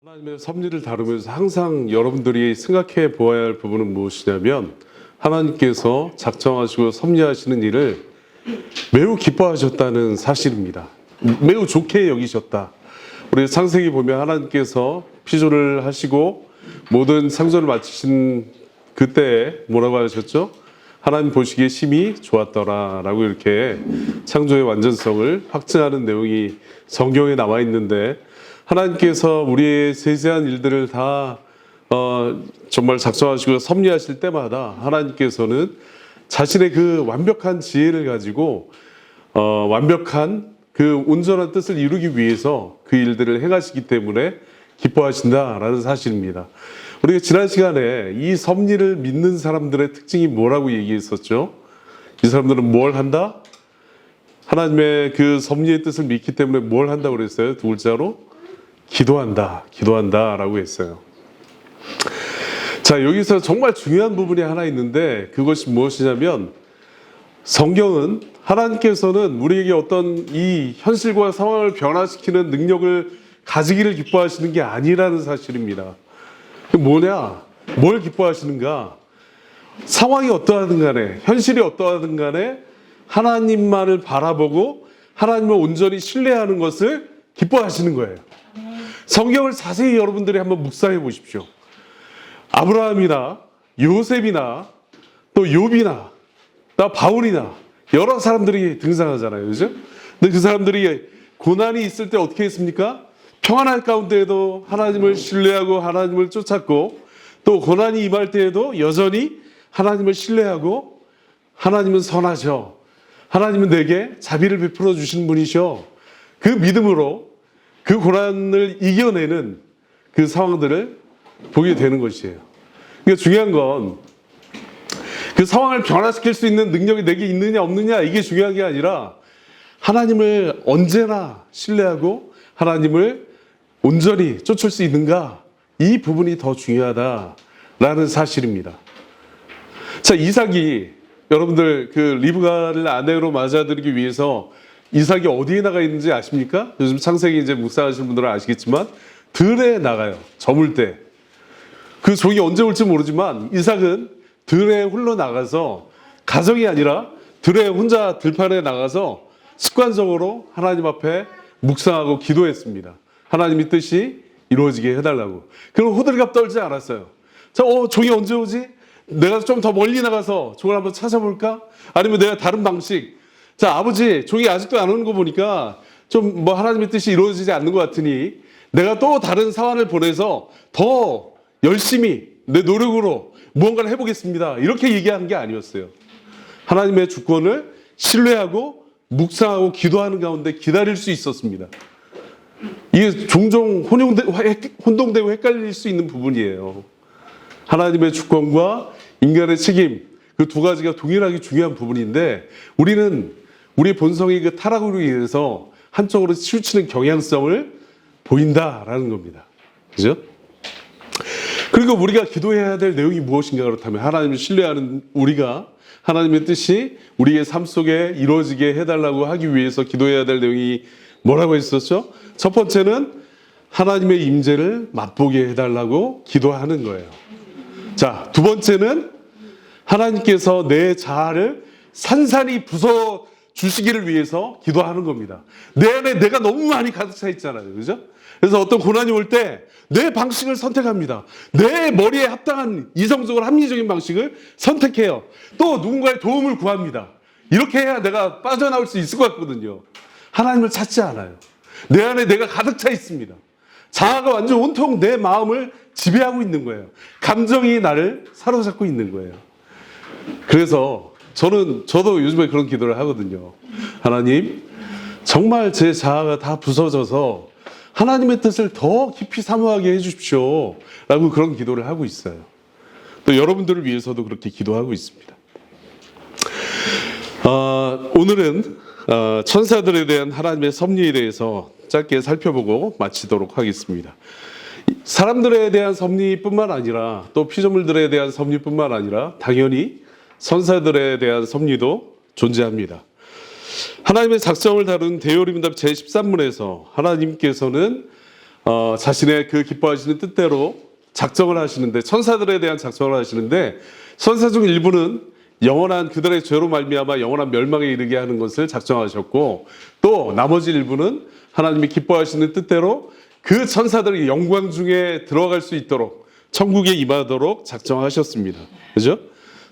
하나님의 섭리를 다루면서 항상 여러분들이 생각해 보아야 할 부분은 무엇이냐면 하나님께서 작정하시고 섭리하시는 일을 매우 기뻐하셨다는 사실입니다. 매우 좋게 여기셨다. 우리 창세기 보면 하나님께서 피조를 하시고 모든 창조를 마치신 그때에 뭐라고 하셨죠? 하나님 보시기에 심히 좋았더라 라고 이렇게 창조의 완전성을 확증하는 내용이 성경에 나와 있는데, 하나님께서 우리의 세세한 일들을 다 정말 작정하시고 섭리하실 때마다 하나님께서는 자신의 그 완벽한 지혜를 가지고 완벽한 그 온전한 뜻을 이루기 위해서 그 일들을 행하시기 때문에 기뻐하신다라는 사실입니다. 우리가 지난 시간에 이 섭리를 믿는 사람들의 특징이 뭐라고 얘기했었죠? 이 사람들은 뭘 한다? 하나님의 그 섭리의 뜻을 믿기 때문에 뭘 한다고 그랬어요? 두 글자로 기도한다 라고 했어요. 자, 여기서 정말 중요한 부분이 하나 있는데, 그것이 무엇이냐면 성경은 하나님께서는 우리에게 어떤 이 현실과 상황을 변화시키는 능력을 가지기를 기뻐하시는 게 아니라는 사실입니다. 뭐냐? 뭘 기뻐하시는가? 상황이 어떠하든 간에, 현실이 어떠하든 간에 하나님만을 바라보고 하나님을 온전히 신뢰하는 것을 기뻐하시는 거예요. 성경을 자세히 여러분들이 한번 묵상해 보십시오. 아브라함이나 요셉이나 또 욥이나 또 바울이나 여러 사람들이 등장하잖아요. 그죠? 근데 그 사람들이 고난이 있을 때 어떻게 했습니까? 평안할 가운데에도 하나님을 신뢰하고 하나님을 쫓았고, 또 고난이 임할 때에도 여전히 하나님을 신뢰하고, 하나님은 선하셔, 하나님은 내게 자비를 베풀어 주시는 분이셔, 그 믿음으로 그 고난을 이겨내는 그 상황들을 보게 되는 것이에요. 그러니까 중요한 건 그 상황을 변화시킬 수 있는 능력이 내게 있느냐 없느냐, 이게 중요한 게 아니라 하나님을 언제나 신뢰하고 하나님을 온전히 쫓을 수 있는가, 이 부분이 더 중요하다라는 사실입니다. 자, 이삭이, 여러분들 그 리브가를 아내로 맞아들이기 위해서 이삭이 어디에 나가 있는지 아십니까? 요즘 창세기 이제 묵상하시는 분들은 아시겠지만 들에 나가요. 저물 때. 그 종이 언제 올지 모르지만 이삭은 들에 홀로 나가서, 가정이 아니라 들에 혼자 들판에 나가서 습관적으로 하나님 앞에 묵상하고 기도했습니다. 하나님의 뜻이 이루어지게 해달라고. 그럼 호들갑 떨지 않았어요. 자, 종이 언제 오지? 내가 좀 더 멀리 나가서 종을 한번 찾아볼까? 아니면 내가 다른 방식. 자, 아버지, 종이 아직도 안 오는 거 보니까 좀 뭐 하나님의 뜻이 이루어지지 않는 것 같으니 내가 또 다른 사환을 보내서 더 열심히 내 노력으로 무언가를 해보겠습니다. 이렇게 얘기한 게 아니었어요. 하나님의 주권을 신뢰하고 묵상하고 기도하는 가운데 기다릴 수 있었습니다. 이게 종종 혼동되고 헷갈릴 수 있는 부분이에요. 하나님의 주권과 인간의 책임, 그 두 가지가 동일하게 중요한 부분인데, 우리는 우리 본성의 그 타락으로 인해서 한쪽으로 치우치는 경향성을 보인다라는 겁니다. 그죠? 그리고 우리가 기도해야 될 내용이 무엇인가, 그렇다면 하나님을 신뢰하는 우리가 하나님의 뜻이 우리의 삶 속에 이루어지게 해달라고 하기 위해서 기도해야 될 내용이 뭐라고 했었죠? 첫 번째는 하나님의 임재를 맛보게 해달라고 기도하는 거예요. 자, 두 번째는 하나님께서 내 자아를 산산이 부숴 주시기를 위해서 기도하는 겁니다. 내 안에 내가 너무 많이 가득 차 있잖아요. 그죠? 그래서 어떤 고난이 올 때 내 방식을 선택합니다. 내 머리에 합당한 이성적으로 합리적인 방식을 선택해요. 또 누군가의 도움을 구합니다. 이렇게 해야 내가 빠져나올 수 있을 것 같거든요. 하나님을 찾지 않아요. 내 안에 내가 가득 차 있습니다. 자아가 완전 온통 내 마음을 지배하고 있는 거예요. 감정이 나를 사로잡고 있는 거예요. 그래서 저도 요즘에 그런 기도를 하거든요. 하나님, 정말 제 자아가 다 부서져서 하나님의 뜻을 더 깊이 사모하게 해주십시오 라고 그런 기도를 하고 있어요. 또 여러분들을 위해서도 그렇게 기도하고 있습니다. 오늘은 천사들에 대한 하나님의 섭리에 대해서 짧게 살펴보고 마치도록 하겠습니다. 사람들에 대한 섭리뿐만 아니라 또 피조물들에 대한 섭리뿐만 아니라 당연히 천사들에 대한 섭리도 존재합니다. 하나님의 작정을 다룬 대요리문답 제13문에서 하나님께서는 자신의 그 기뻐하시는 뜻대로 작정을 하시는데, 천사들에 대한 작정을 하시는데, 천사 중 일부는 영원한 그들의 죄로 말미암아 영원한 멸망에 이르게 하는 것을 작정하셨고, 또 나머지 일부는 하나님이 기뻐하시는 뜻대로 그 천사들이 영광 중에 들어갈 수 있도록 천국에 임하도록 작정하셨습니다. 그죠?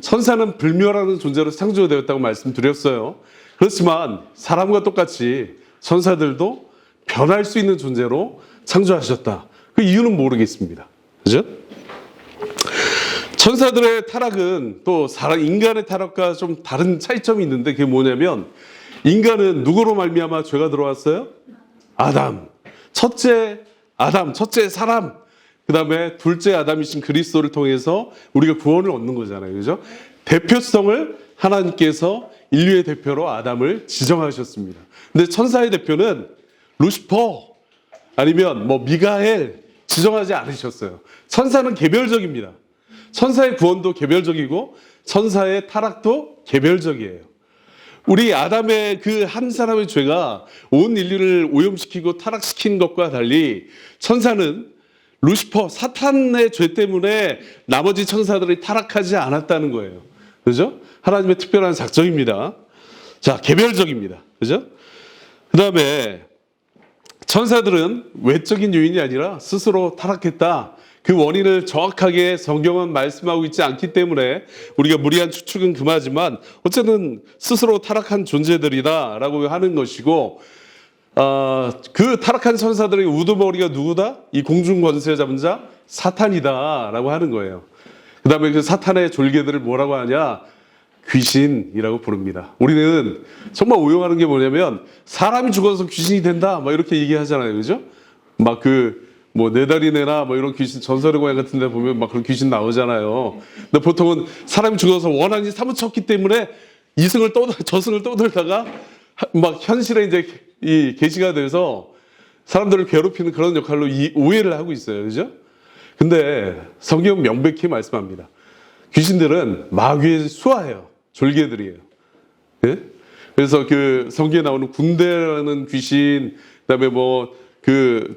천사는 불멸하는 존재로 창조되었다고 말씀드렸어요. 그렇지만 사람과 똑같이 천사들도 변할 수 있는 존재로 창조하셨다. 그 이유는 모르겠습니다. 그죠? 천사들의 타락은 또 인간의 타락과 좀 다른 차이점이 있는데, 그게 뭐냐면, 인간은 누구로 말미암아 죄가 들어왔어요? 아담. 첫째 아담, 첫째 사람. 그 다음에 둘째 아담이신 그리스도를 통해서 우리가 구원을 얻는 거잖아요. 그죠? 대표성을 하나님께서 인류의 대표로 아담을 지정하셨습니다. 근데 천사의 대표는 루시퍼 아니면 미가엘 지정하지 않으셨어요. 천사는 개별적입니다. 천사의 구원도 개별적이고 천사의 타락도 개별적이에요. 우리 아담의 그 한 사람의 죄가 온 인류를 오염시키고 타락시킨 것과 달리 천사는 루시퍼, 사탄의 죄 때문에 나머지 천사들이 타락하지 않았다는 거예요. 그죠? 하나님의 특별한 작정입니다. 자, 개별적입니다. 그죠? 그 다음에 천사들은 외적인 요인이 아니라 스스로 타락했다. 그 원인을 정확하게 성경은 말씀하고 있지 않기 때문에 우리가 무리한 추측은 금하지만 어쨌든 스스로 타락한 존재들이다라고 하는 것이고, 그 타락한 천사들의 우두머리가 누구다? 이 공중 권세 잡은 자 사탄이다라고 하는 거예요. 그 다음에 그 사탄의 졸개들을 뭐라고 하냐? 귀신이라고 부릅니다. 우리는 정말 오용하는 게 뭐냐면, 사람이 죽어서 귀신이 된다 막 이렇게 얘기하잖아요. 그죠? 네 다리 내나 이런 귀신, 전설의 고향 같은 데 보면 그런 귀신 나오잖아요. 근데 보통은 사람이 죽어서 원한이 사무쳤기 때문에 저승을 떠돌다가 현실에 이제 이 계시가 돼서 사람들을 괴롭히는 그런 역할로 오해를 하고 있어요. 그죠? 근데 성경 명백히 말씀합니다. 귀신들은 마귀의 수하예요. 졸개들이에요. 예? 그래서 그 성경에 나오는 군대라는 귀신, 그다음에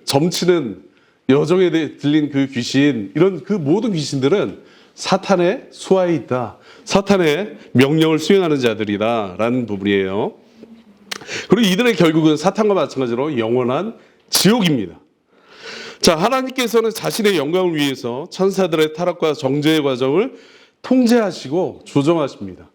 점치는 여정에 들린 그 귀신, 이런 그 모든 귀신들은 사탄의 수하에 있다. 사탄의 명령을 수행하는 자들이다라는 부분이에요. 그리고 이들의 결국은 사탄과 마찬가지로 영원한 지옥입니다. 자, 하나님께서는 자신의 영광을 위해서 천사들의 타락과 정죄의 과정을 통제하시고 조정하십니다.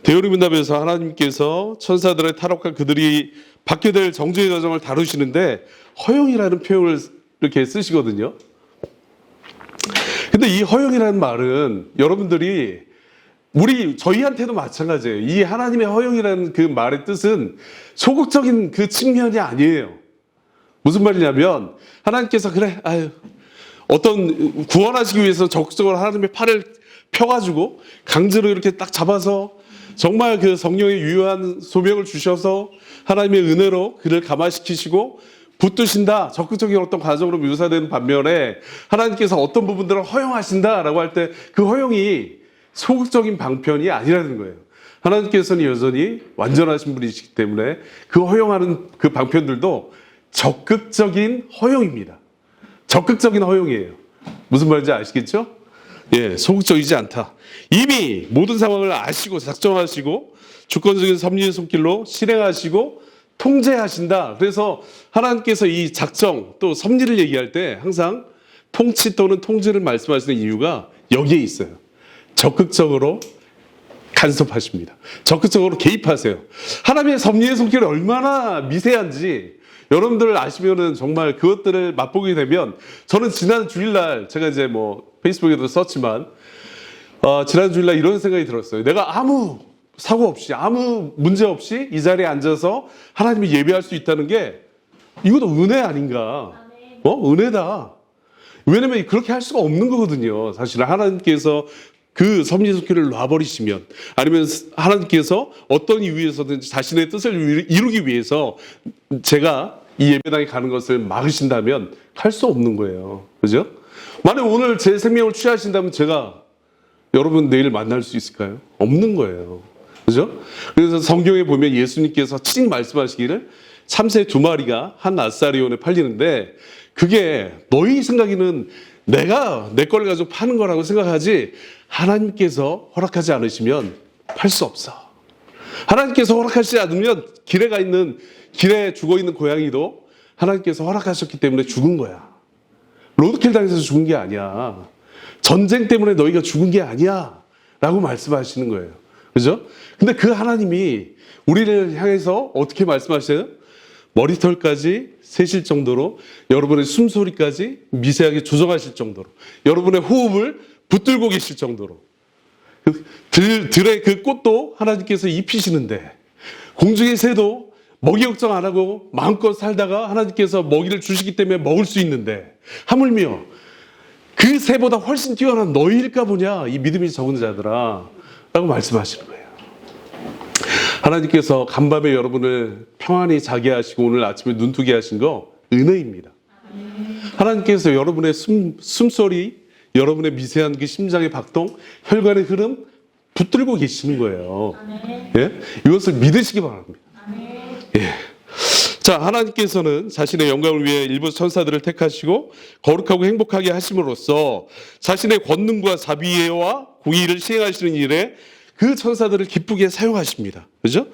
대요리문답에서 하나님께서 천사들의 타락과 그들이 받게 될 정죄의 과정을 다루시는데 허용이라는 표현을 이렇게 쓰시거든요. 근데 이 허용이라는 말은 여러분들이 저희한테도 마찬가지예요. 이 하나님의 허용이라는 그 말의 뜻은 소극적인 그 측면이 아니에요. 무슨 말이냐면, 하나님께서 어떤 구원하시기 위해서 적극적으로 하나님의 팔을 펴가지고 강제로 이렇게 딱 잡아서 정말 그 성령의 유효한 소명을 주셔서 하나님의 은혜로 그를 감화시키시고 붙드신다, 적극적인 어떤 과정으로 묘사되는 반면에, 하나님께서 어떤 부분들을 허용하신다라고 할 때 그 허용이 소극적인 방편이 아니라는 거예요. 하나님께서는 여전히 완전하신 분이시기 때문에 그 허용하는 그 방편들도 적극적인 허용입니다. 적극적인 허용이에요. 무슨 말인지 아시겠죠? 예, 소극적이지 않다. 이미 모든 상황을 아시고 작정하시고 주권적인 섭리의 손길로 실행하시고 통제하신다. 그래서 하나님께서 이 작정 또 섭리를 얘기할 때 항상 통치 또는 통제를 말씀하시는 이유가 여기에 있어요. 적극적으로 간섭하십니다. 적극적으로 개입하세요. 하나님의 섭리의 손길이 얼마나 미세한지 여러분들 아시면은 정말 그것들을 맛보게 되면, 저는 지난 주일날 제가 이제 페이스북에도 썼지만 지난 주일날 이런 생각이 들었어요. 내가 아무 사고 없이 아무 문제 없이 이 자리에 앉아서 하나님을 예배할 수 있다는 게 이것도 은혜 아닌가? 은혜다. 왜냐면 그렇게 할 수가 없는 거거든요. 사실은 하나님께서 그 섭리 손길을 놔버리시면, 아니면 하나님께서 어떤 이유에서든지 자신의 뜻을 이루기 위해서 제가 이 예배당에 가는 것을 막으신다면 할 수 없는 거예요. 그죠? 만약 오늘 제 생명을 취하신다면 제가 여러분 내일 만날 수 있을까요? 없는 거예요. 그죠? 그래서 성경에 보면 예수님께서 친히 말씀하시기를 참새 2마리가 한 나사리온에 팔리는데 그게 너희 생각에는 내가 내 걸 가지고 파는 거라고 생각하지 하나님께서 허락하지 않으시면 팔 수 없어. 하나님께서 허락하시지 않으면 길에 죽어 있는 고양이도 하나님께서 허락하셨기 때문에 죽은 거야. 로드킬 당해서 죽은 게 아니야. 전쟁 때문에 너희가 죽은 게 아니야. 라고 말씀하시는 거예요. 그죠? 근데 그 하나님이 우리를 향해서 어떻게 말씀하셔요? 머리털까지 세실 정도로 여러분의 숨소리까지 미세하게 조정하실 정도로 여러분의 호흡을 붙들고 계실 정도로 들의 그 꽃도 하나님께서 입히시는데 공중의 새도 먹이 걱정 안 하고 마음껏 살다가 하나님께서 먹이를 주시기 때문에 먹을 수 있는데 하물며 그 새보다 훨씬 뛰어난 너희일까 보냐 이 믿음이 적은 자들아 라고 말씀하시는 거예요. 하나님께서 간밤에 여러분을 평안히 자게 하시고 오늘 아침에 눈뜨게 하신 거 은혜입니다. 하나님께서 여러분의 숨소리, 여러분의 미세한 그 심장의 박동, 혈관의 흐름 붙들고 계시는 거예요. 예? 이것을 믿으시기 바랍니다. 예. 자, 하나님께서는 자신의 영광을 위해 일부 천사들을 택하시고 거룩하고 행복하게 하심으로써 자신의 권능과 자비와 공의를 시행하시는 일에 그 천사들을 기쁘게 사용하십니다. 그죠?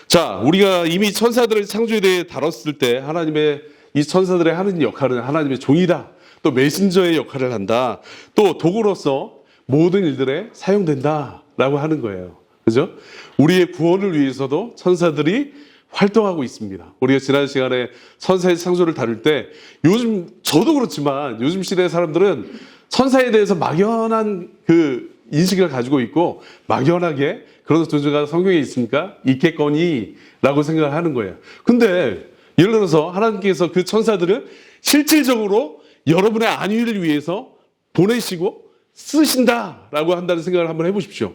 자, 우리가 이미 천사들의 창조에 대해 다뤘을 때 하나님의 이 천사들의 하는 역할은 하나님의 종이다. 또 메신저의 역할을 한다. 또 도구로서 모든 일들에 사용된다. 라고 하는 거예요. 그죠? 우리의 구원을 위해서도 천사들이 활동하고 있습니다. 우리가 지난 시간에 천사의 창조를 다룰 때 요즘 저도 그렇지만 요즘 시대의 사람들은 천사에 대해서 막연한 그 인식을 가지고 있고 막연하게 그런 존재가 성경에 있으니까 있겠거니 라고 생각을 하는 거예요. 근데 예를 들어서 하나님께서 그 천사들을 실질적으로 여러분의 안위를 위해서 보내시고 쓰신다라고 한다는 생각을 한번 해보십시오.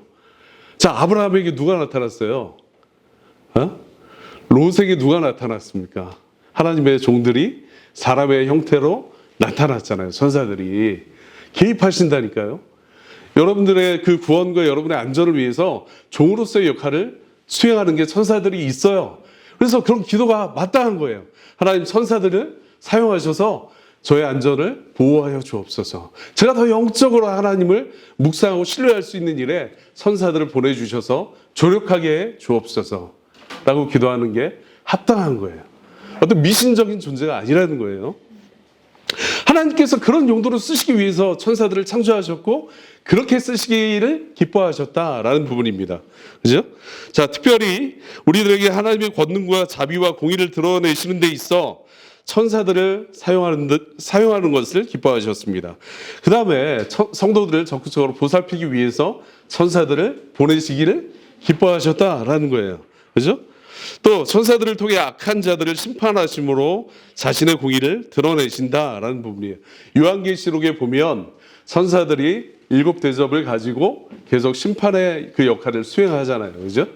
자, 아브라함에게 누가 나타났어요? 롯에게 누가 나타났습니까? 하나님의 종들이 사람의 형태로 나타났잖아요. 천사들이 개입하신다니까요. 여러분들의 그 구원과 여러분의 안전을 위해서 종으로서의 역할을 수행하는 게 천사들이 있어요. 그래서 그런 기도가 마땅한 거예요. 하나님 천사들을 사용하셔서 저의 안전을 보호하여 주옵소서. 제가 더 영적으로 하나님을 묵상하고 신뢰할 수 있는 일에 천사들을 보내주셔서 조력하게 해 주옵소서 라고 기도하는 게 합당한 거예요. 어떤 미신적인 존재가 아니라는 거예요. 하나님께서 그런 용도로 쓰시기 위해서 천사들을 창조하셨고 그렇게 쓰시기를 기뻐하셨다라는 부분입니다. 그죠? 자, 특별히 우리들에게 하나님의 권능과 자비와 공의를 드러내시는 데 있어 천사들을 사용하는 것을 기뻐하셨습니다. 그 다음에 성도들을 적극적으로 보살피기 위해서 천사들을 보내시기를 기뻐하셨다라는 거예요. 그죠? 또 천사들을 통해 악한 자들을 심판하심으로 자신의 공의를 드러내신다라는 부분이에요. 요한계시록에 보면 천사들이 7 대접을 가지고 계속 심판의 그 역할을 수행하잖아요. 그죠?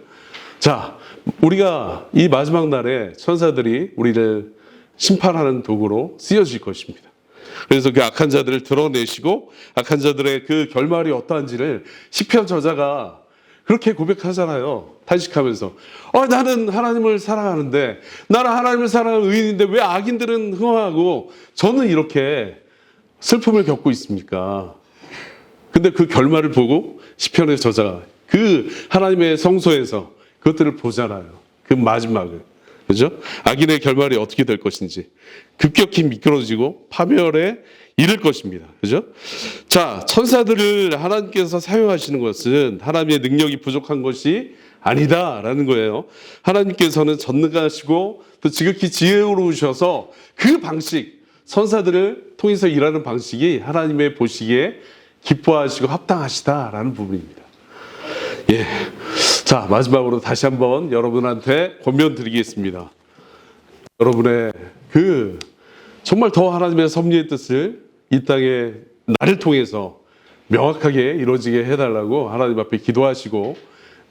자, 우리가 이 마지막 날에 천사들이 우리를 심판하는 도구로 쓰여질 것입니다. 그래서 그 악한 자들을 드러내시고 악한 자들의 그 결말이 어떠한지를 시편 저자가 그렇게 고백하잖아요. 탄식하면서 나는 하나님을 사랑하는데 나는 하나님을 사랑하는 의인인데 왜 악인들은 흥하고 저는 이렇게 슬픔을 겪고 있습니까? 근데 그 결말을 보고 시편의 저자가 그 하나님의 성소에서 그것들을 보잖아요. 그 마지막을. 그죠? 악인의 결말이 어떻게 될 것인지 급격히 미끄러지고 파멸에 이를 것입니다. 그죠? 자, 천사들을 하나님께서 사용하시는 것은 하나님의 능력이 부족한 것이 아니다라는 거예요. 하나님께서는 전능하시고 또 지극히 지혜로우셔서 그 방식, 천사들을 통해서 일하는 방식이 하나님의 보시기에 기뻐하시고 합당하시다라는 부분입니다. 예. 자, 마지막으로 다시 한번 여러분한테 권면 드리겠습니다. 여러분의 정말 더 하나님의 섭리의 뜻을 이 땅에 나를 통해서 명확하게 이루어지게 해달라고 하나님 앞에 기도하시고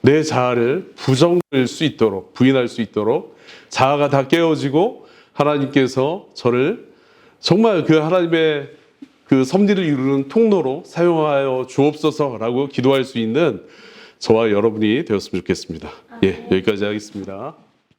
내 자아를 부정할 수 있도록 부인할 수 있도록 자아가 다 깨어지고 하나님께서 저를 정말 그 하나님의 그 섭리를 이루는 통로로 사용하여 주옵소서라고 기도할 수 있는 저와 여러분이 되었으면 좋겠습니다. 예, 여기까지 하겠습니다.